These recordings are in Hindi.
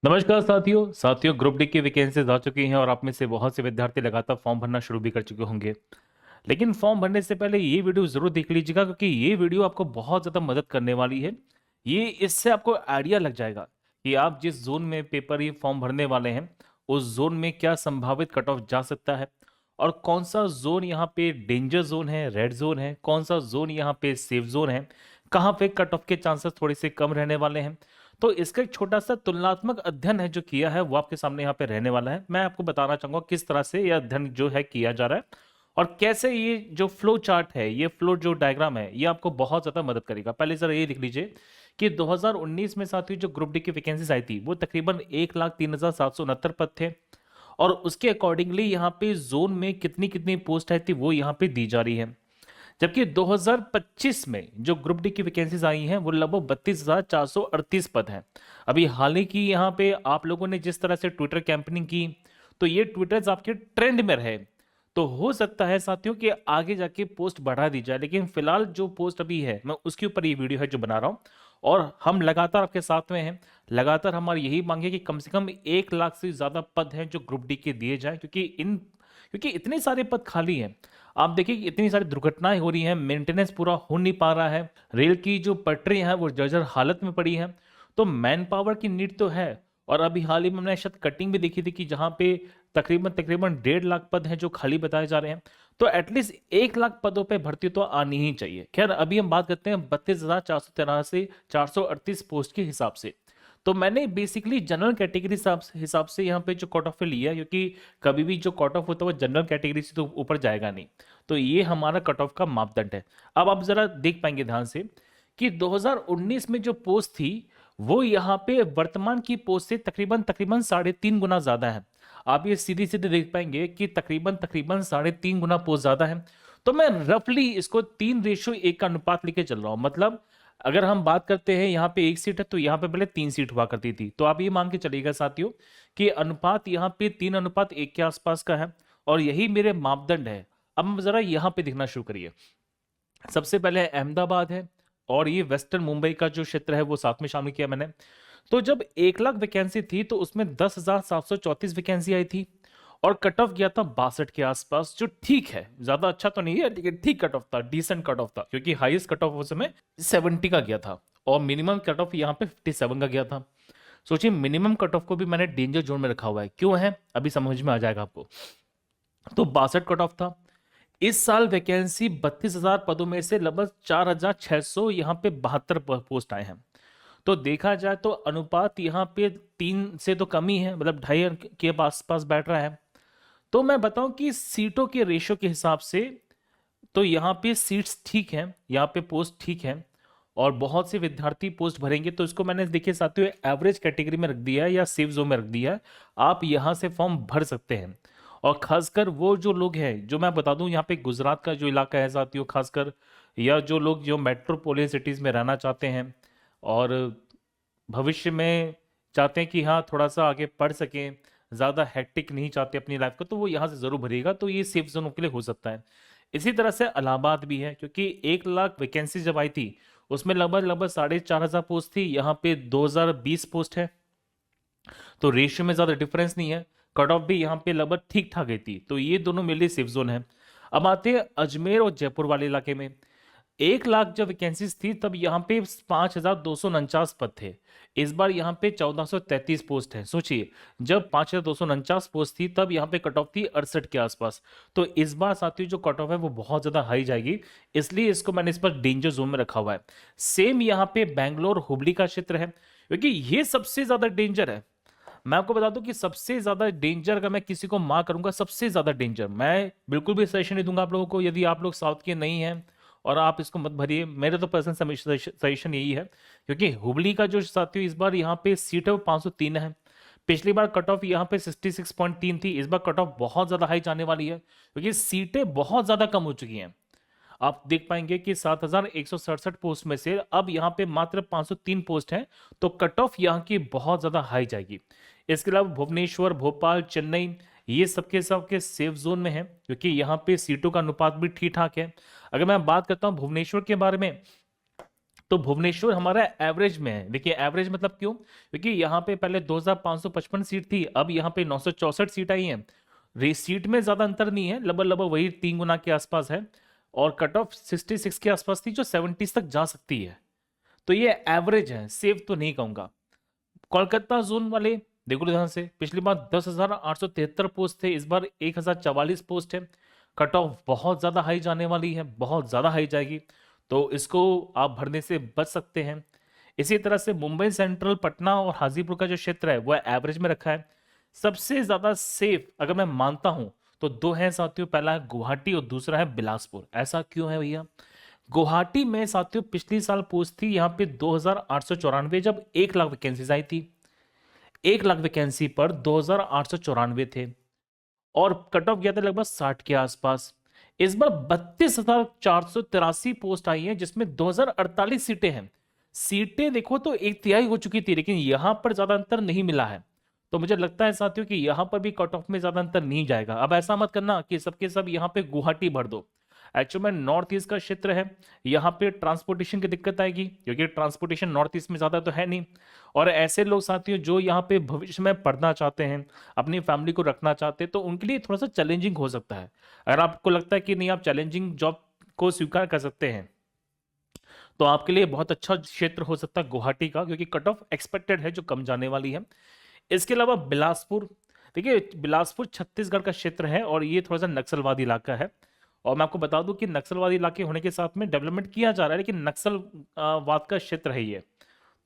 नमस्कार साथियों ग्रुप डी की वैकेंसीज आ चुकी हैं और आप में से बहुत से विद्यार्थी लगातार फॉर्म भरना शुरू भी कर चुके होंगे। लेकिन फॉर्म भरने से पहले ये वीडियो जरूर देख लीजिएगा क्योंकि ये वीडियो आपको बहुत ज़्यादा मदद करने वाली है। ये इससे आपको आइडिया लग जाएगा कि आप जिस जोन में पेपर ये फॉर्म भरने वाले हैं उस जोन में क्या संभावित कट ऑफ जा सकता है और कौन सा जोन यहाँ पे डेंजर जोन है, रेड जोन है, कौन सा जोन यहाँ पे सेफ जोन है, कहाँ पे कट ऑफ के चांसेस थोड़े से कम रहने वाले हैं। तो इसका एक छोटा सा तुलनात्मक अध्ययन है जो किया है वो आपके सामने यहाँ पे रहने वाला है। मैं आपको बताना चाहूंगा किस तरह से यह अध्ययन जो है किया जा रहा है और कैसे ये जो फ्लो चार्ट है, ये फ्लो जो डायग्राम है, ये आपको बहुत ज्यादा मदद करेगा। पहले जरा ये लिख लीजिए कि 2019 में साथियों जो ग्रुप डी की वैकेंसीज आई थी वो तकरीबन 1,03,769 पद थे और उसके अकॉर्डिंगली यहाँ पे जोन में कितनी कितनी पोस्ट आई थी वो यहाँ पे दी जा रही है। जबकि 2025 में जो ग्रुप डी की वैकेंसीज आई हैं वो लगभग 32,438 पद हैं। अभी हाल ही की यहाँ पे आप लोगों ने जिस तरह से ट्विटर कैंपेनिंग की तो ये ट्विटर्स आपके ट्रेंड में रहे, तो हो सकता है साथियों कि आगे जाके पोस्ट बढ़ा दी जाए। लेकिन फिलहाल जो पोस्ट अभी है मैं उसके ऊपर ये वीडियो है जो बना रहा हूँ और हम लगातार आपके साथ में हैं। लगातार हमारी यही मांग है कि कम से कम 1 लाख से ज्यादा पद हैं जो ग्रुप डी के दिए जाए, क्योंकि इतने सारे पद खाली हैं। आप देखिए कि इतनी सारी दुर्घटनाएं हो रही हैं, मेंटेनेंस पूरा हो नहीं पा रहा है, रेल की जो पटरी है वो जर्जर हालत में पड़ी है। तो मैन पावर की नीड तो है। और अभी हाल ही में हमने शायद कटिंग भी देखी थी कि जहां पे तकरीबन तकरीबन 1.5 लाख पद हैं जो खाली बताए जा रहे हैं। तो एटलीस्ट 1 लाख पदों पे भर्ती तो आनी ही चाहिए। खैर अभी हम बात करते हैं 32,483 438 पोस्ट के हिसाब से। तो मैंने बेसिकली जनरल कैटेगरी हिसाब से यहाँ पे जो कट ऑफ लिया है, क्योंकि कभी भी जो कट ऑफ होता है वो जनरल कैटेगरी से तो ऊपर जाएगा नहीं। तो ये हमारा कट ऑफ का मापदंड है। अब आप जरा देख पाएंगे ध्यान से कि 2019 में जो पोस्ट थी वो यहाँ पे वर्तमान की पोस्ट से तकरीबन तकरीबन 3.5 गुना ज्यादा है। आप ये सीधी सीधे देख पाएंगे कि तकरीबन तकरीबन 3.5 गुना पोस्ट ज्यादा है। तो मैं रफली इसको 3:1 का अनुपात लेके चल रहा हूं। मतलब अगर हम बात करते हैं यहाँ पे 1 सीट है तो यहाँ पे पहले 3 सीट हुआ करती थी। तो आप ये मान के चलिएगा साथियों कि अनुपात यहाँ पे 3:1 के आसपास का है और यही मेरे मापदंड है। अब जरा यहाँ पे दिखना शुरू करिए। सबसे पहले अहमदाबाद है और ये वेस्टर्न मुंबई का जो क्षेत्र है वो साथ में शामिल किया मैंने। तो जब 1 लाख वैकेंसी थी तो उसमें 10,734 वैकेंसी आई थी और कट ऑफ गया था 62 के आसपास, जो ठीक है, ज्यादा अच्छा तो नहीं है लेकिन ठीक कट ऑफ था, डिसेंट कट ऑफ था। क्योंकि हाईएस्ट कट ऑफ उस समय 70 का गया था और मिनिमम कट ऑफ यहाँ पे 57 का गया था। सोचिए मिनिमम कट ऑफ को भी मैंने डेंजर जोन में रखा हुआ है। क्यों है अभी समझ में आ जाएगा आपको। तो 62 कट ऑफ था। इस साल वैकेंसी 32,000 पदों में से लगभग 4,600 यहाँ पे 72 पोस्ट आए हैं। तो देखा जाए तो अनुपात यहाँ पे 3 से तो कम ही है, मतलब 2.5 के पास पास बैठ रहा है। तो मैं बताऊं कि सीटों के रेशो के हिसाब से तो यहाँ पे सीट्स ठीक हैं, यहाँ पे पोस्ट ठीक है और बहुत से विद्यार्थी पोस्ट भरेंगे। तो इसको मैंने देखिए साथियों एवरेज कैटेगरी में रख दिया है या सेफ जोन में रख दिया है। आप यहाँ से फॉर्म भर सकते हैं। और खासकर वो जो लोग हैं, जो मैं बता दूं यहाँ पे गुजरात का जो इलाका है साथियों, खासकर या जो लोग जो मेट्रोपोलियन सिटीज में रहना चाहते हैं और भविष्य में चाहते हैं कि हाँ थोड़ा सा आगे पढ़ सकें, ज़्यादा हेक्टिक नहीं चाहते अपनी लाइफ को, तो वो यहाँ से ज़रूर भरिएगा। तो ये सेफ जोन के लिए हो सकता है। इसी तरह से इलाहाबाद भी है, क्योंकि 1 लाख वैकेंसी जब आई थी उसमें लगभग लगभग 4,500 पोस्ट थी, यहाँ पे 2,020 पोस्ट है। तो रेशियो में ज़्यादा डिफरेंस नहीं है। कट ऑफ भी यहाँ पे लगभग ठीक ठाक गई थी। तो ये दोनों मेरे लिए सेफ जोन है। अब आते हैं अजमेर और जयपुर वाले इलाके में। 1 लाख जब वैकेंसीज थी तब यहाँ पे 5,249 पद थे। इस बार यहाँ पे 1,433 पोस्ट है। सोचिए जब 5,249 पोस्ट थी तब यहाँ पे कट ऑफ थी 68 के आसपास। तो इस बार साथियों जो कट ऑफ है वो बहुत ज्यादा हाई जाएगी, इसलिए इसको मैंने इस पर डेंजर जोन में रखा हुआ है। सेम यहाँ पे बैंगलोर हुबली का क्षेत्र है, क्योंकि ये सबसे ज्यादा डेंजर है। मैं आपको बता दूं कि सबसे ज्यादा डेंजर अगर मैं किसी को मार्क करूंगा, सबसे ज्यादा डेंजर, मैं बिल्कुल भी सजेशन नहीं दूंगा आप लोगों को। यदि आप लोग साउथ के नहीं हैं और आप इसको मत भरिए, मेरे तो पर्सनल सजेशन यही है। क्योंकि हुबली का जो साथियों इस बार यहाँ पे सीट है वो 503 है। पिछली बार कट ऑफ यहाँ पे 66.3 थी। इस बार कट ऑफ बहुत ज्यादा हाई जाने वाली है क्योंकि सीटें बहुत ज्यादा कम हो चुकी हैं। आप देख पाएंगे कि 7,167 पोस्ट में से अब यहाँ पे मात्र 503 पोस्ट हैं। तो कट ऑफ यहाँ की बहुत ज्यादा हाई जाएगी। इसके अलावा भुवनेश्वर, भोपाल, चेन्नई, ये सबके सबके सेफ जोन में है क्योंकि यहाँ पे सीटों का अनुपात भी ठीक ठाक है। अगर मैं बात करता हूँ भुवनेश्वर के बारे में तो भुवनेश्वर हमारा एवरेज में है। देखिए एवरेज मतलब क्यों, क्योंकि यहाँ पे पहले 2555 सीट थी, अब यहाँ पे 964 सीट आई है। रेस सीट में ज्यादा अंतर नहीं है, लगभग लगभग वही 3 गुना के आसपास है। और कट ऑफ 66 के आसपास थी, जो 70 तक जा सकती है। तो ये एवरेज है, सेफ तो नहीं कहूंगा। कोलकाता जोन वाले देखो ध्यान से, पिछली बार 10,873 पोस्ट थे, इस बार 1,044 पोस्ट है। कट ऑफ बहुत ज्यादा हाई जाने वाली है, बहुत ज्यादा हाई जाएगी, तो इसको आप भरने से बच सकते हैं। इसी तरह से मुंबई सेंट्रल, पटना और हाजीपुर का जो क्षेत्र है वह एवरेज में रखा है। सबसे ज्यादा सेफ अगर मैं मानता हूं तो दो हैं साथियों, पहला है गुवाहाटी और दूसरा है बिलासपुर। ऐसा क्यों है भैया? गुवाहाटी में साथियों पिछली साल पोस्ट थी यहाँ पे 2,894, जब 1 लाख वैकेंसीज आई थी। 1 लाख वैकेंसी पर 2,894 थे और कट ऑफ गया था लगभग 60 के आसपास। इस बार 32,483 पोस्ट आई है, जिसमें 2,048 सीटें हैं। सीटें देखो तो एक तिहाई हो चुकी थी, लेकिन यहां पर ज्यादा अंतर नहीं मिला है। तो मुझे लगता है साथियों कि यहां पर भी कट ऑफ में ज्यादा अंतर नहीं जाएगा। अब ऐसा मत करना कि सबके सब यहां पे गुवाहाटी भर दो। एक्चुअल में नॉर्थ ईस्ट का क्षेत्र है, यहाँ पे ट्रांसपोर्टेशन की दिक्कत आएगी, क्योंकि ट्रांसपोर्टेशन नॉर्थ ईस्ट में ज्यादा तो है नहीं। और ऐसे लोग साथियों जो यहाँ पे भविष्य में पढ़ना चाहते हैं, अपनी फैमिली को रखना चाहते हैं, तो उनके लिए थोड़ा सा चैलेंजिंग हो सकता है। अगर आपको लगता है कि नहीं आप चैलेंजिंग जॉब को स्वीकार कर सकते हैं, तो आपके लिए बहुत अच्छा क्षेत्र हो सकता है गुवाहाटी का, क्योंकि कट ऑफ एक्सपेक्टेड है जो कम जाने वाली है। इसके अलावा बिलासपुर, देखिए बिलासपुर छत्तीसगढ़ का क्षेत्र है और ये थोड़ा सा नक्सलवादी इलाका है। और मैं आपको बता दूं कि नक्सलवादी इलाके होने के साथ में डेवलपमेंट किया जा रहा है, लेकिन नक्सलवाद का क्षेत्र है ये।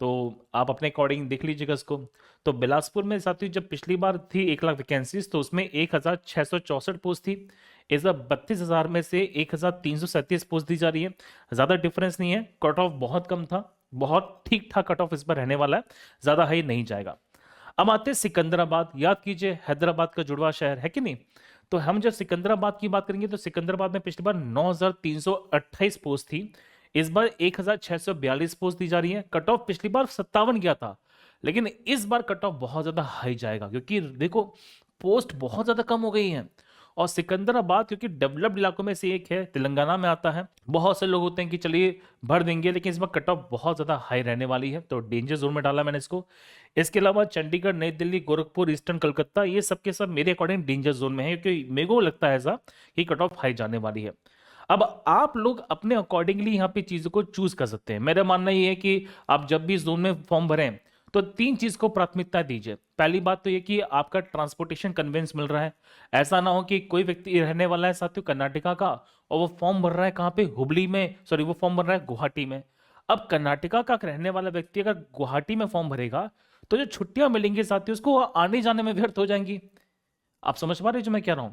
तो आप अपने अकॉर्डिंग देख लीजिएगा इसको। तो बिलासपुर में साथियों जब पिछली बार थी 1 लाख वैकेंसीज, तो उसमें 1,664 पोस्ट थी। इस बार 32,000 में से 1,337 पोस्ट दी जा रही है। ज्यादा डिफरेंस नहीं है, कट ऑफ बहुत कम था, बहुत ठीक ठाक कट ऑफ इस बार रहने वाला है, ज्यादा हाई नहीं जाएगा। अब आते हैं सिकंदराबाद। याद कीजिए हैदराबाद का जुड़वा शहर है कि नहीं। तो हम जब सिकंदराबाद की बात करेंगे तो सिकंदराबाद में पिछली बार 9,328 पोस्ट थी, इस बार 1,642 पोस्ट दी जा रही है। कट ऑफ पिछली बार 57 गया था, लेकिन इस बार कट ऑफ बहुत ज्यादा हाई जाएगा, क्योंकि देखो पोस्ट बहुत ज्यादा कम हो गई हैं। और सिकंदराबाद क्योंकि डेवलप्ड इलाकों में से एक है, तेलंगाना में आता है, बहुत से लोग होते हैं कि चलिए भर देंगे, लेकिन इस बार कट ऑफ बहुत ज्यादा हाई रहने वाली है, तो डेंजर जोन में डाला मैंने इसको। इसके अलावा चंडीगढ़, नई दिल्ली, गोरखपुर, ईस्टर्न कलकत्ता, ये सब के सब मेरे अकॉर्डिंग डेंजर जोन में है, क्योंकि मेरे को लगता है ऐसा कि कट ऑफ हाई जाने वाली है। अब आप लोग अपने अकॉर्डिंगली यहाँ पे चीजों को चूज कर सकते हैं। मेरा मानना ये है कि आप जब भी जोन में फॉर्म भरें तो 3 चीज को प्राथमिकता दीजिए। पहली बात तो ये कि आपका ट्रांसपोर्टेशन कन्वेंस मिल रहा है। ऐसा ना हो कि कोई व्यक्ति रहने वाला है साथियों कर्नाटका का और वो फॉर्म भर रहा है कहाँ पे, हुबली में, सॉरी वो फॉर्म भर रहा है गुवाहाटी में। अब कर्नाटका का रहने वाला व्यक्ति अगर गुवाहाटी में फॉर्म भरेगा तो जो छुट्टियां मिलेंगी साथियों उसको आने जाने में व्यर्थ हो जाएंगी। आप समझ पा रहे हो जो मैं कह रहा हूं?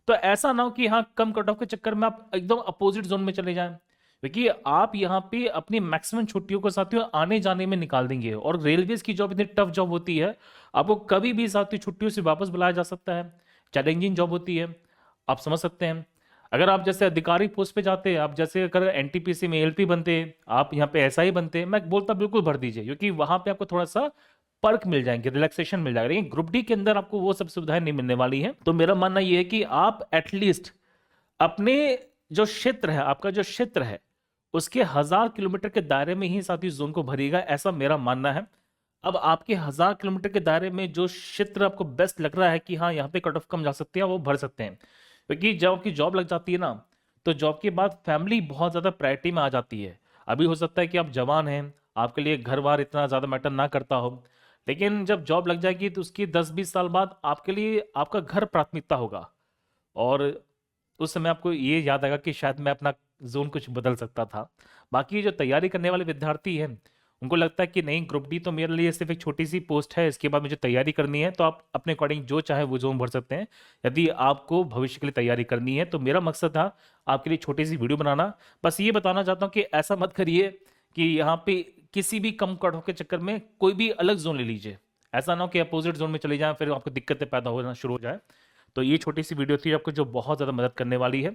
तो ऐसा ना हो कि हाँ कम कट ऑफ के चक्कर में आप एकदम अपोजिट जोन में चले जाएं, क्योंकि आप यहाँ पे अपनी मैक्सिमम छुट्टियों को साथियों आने जाने में निकाल देंगे। और रेलवेज की जॉब इतनी टफ जॉब होती है, आपको कभी भी साथियों छुट्टियों से वापस बुलाया जा सकता है, चैलेंजिंग जॉब होती है। आप समझ सकते हैं। अगर आप जैसे अधिकारी पोस्ट पे जाते हैं, आप जैसे अगर एनटीपीसी में एलपी बनते, आप यहाँ पे एसआई बनते, मैं बोलता बिल्कुल भर दीजिए, क्योंकि वहां पे आपको थोड़ा सा पर्क मिल जाएंगे, रिलैक्सेशन मिल जाएगा। लेकिन ग्रुप डी के अंदर आपको वो सब सुविधाएं नहीं मिलने वाली है। तो मेरा मानना यह है कि आप एटलीस्ट अपने जो क्षेत्र है, आपका जो क्षेत्र है उसके 1,000 किलोमीटर के दायरे में ही साथ ही जोन को भरिएगा, ऐसा मेरा मानना है। अब आपके 1,000 किलोमीटर के दायरे में जो क्षेत्र आपको बेस्ट लग रहा है कि हाँ यहाँ पे कट ऑफ कम जा सकती है, वो भर सकते हैं। क्योंकि जब आपकी जॉब लग जाती है ना, तो जॉब के बाद फैमिली बहुत ज्यादा प्रायोरिटी में आ जाती है। अभी हो सकता है कि आप जवान हैं, आपके लिए घर बार इतना ज्यादा मैटर ना करता हो, लेकिन जब जॉब लग जाएगी तो उसकी 10-20 साल बाद आपके लिए आपका घर प्राथमिकता होगा। और उस समय आपको ये याद आएगा कि शायद मैं अपना जोन कुछ बदल सकता था। बाकी जो तैयारी करने वाले विद्यार्थी हैं उनको लगता है कि नहीं ग्रुप डी तो मेरे लिए सिर्फ एक छोटी सी पोस्ट है, इसके बाद मुझे तैयारी करनी है, तो आप अपने अकॉर्डिंग जो चाहे वो जोन भर सकते हैं यदि आपको भविष्य के लिए तैयारी करनी है। तो मेरा मकसद था आपके लिए छोटी सी वीडियो बनाना। बस ये बताना चाहता हूँ कि ऐसा मत करिए कि यहाँ पे किसी भी कम कट ऑफ के चक्कर में कोई भी अलग जोन ले लीजिए। ऐसा ना हो कि अपोजिट जोन में चले जाए, फिर आपको दिक्कतें पैदा होना शुरू हो जाए। तो ये छोटी सी वीडियो थी आपको जो बहुत ज़्यादा मदद करने वाली है।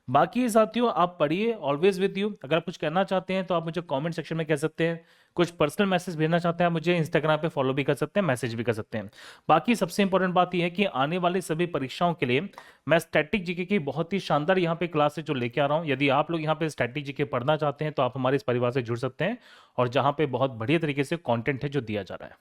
बाकी साथियों आप पढ़िए, ऑलवेज विद यू। अगर आप कुछ कहना चाहते हैं तो आप मुझे कमेंट सेक्शन में कह सकते हैं। कुछ पर्सनल मैसेज भेजना चाहते हैं आप मुझे इंस्टाग्राम पे फॉलो भी कर सकते हैं, मैसेज भी कर सकते हैं। बाकी सबसे इंपॉर्टेंट बात यह है कि आने वाले सभी परीक्षाओं के लिए मैं स्टैटिक जीके की बहुत ही शानदार यहाँ पे क्लासेज जो लेके आ रहा हूँ। यदि आप लोग यहाँ पे स्टैटिक जीके पढ़ना चाहते हैं तो आप हमारे इस परिवार से जुड़ सकते हैं, और जहाँ पे बहुत बढ़िया तरीके से कंटेंट है जो दिया जा रहा है।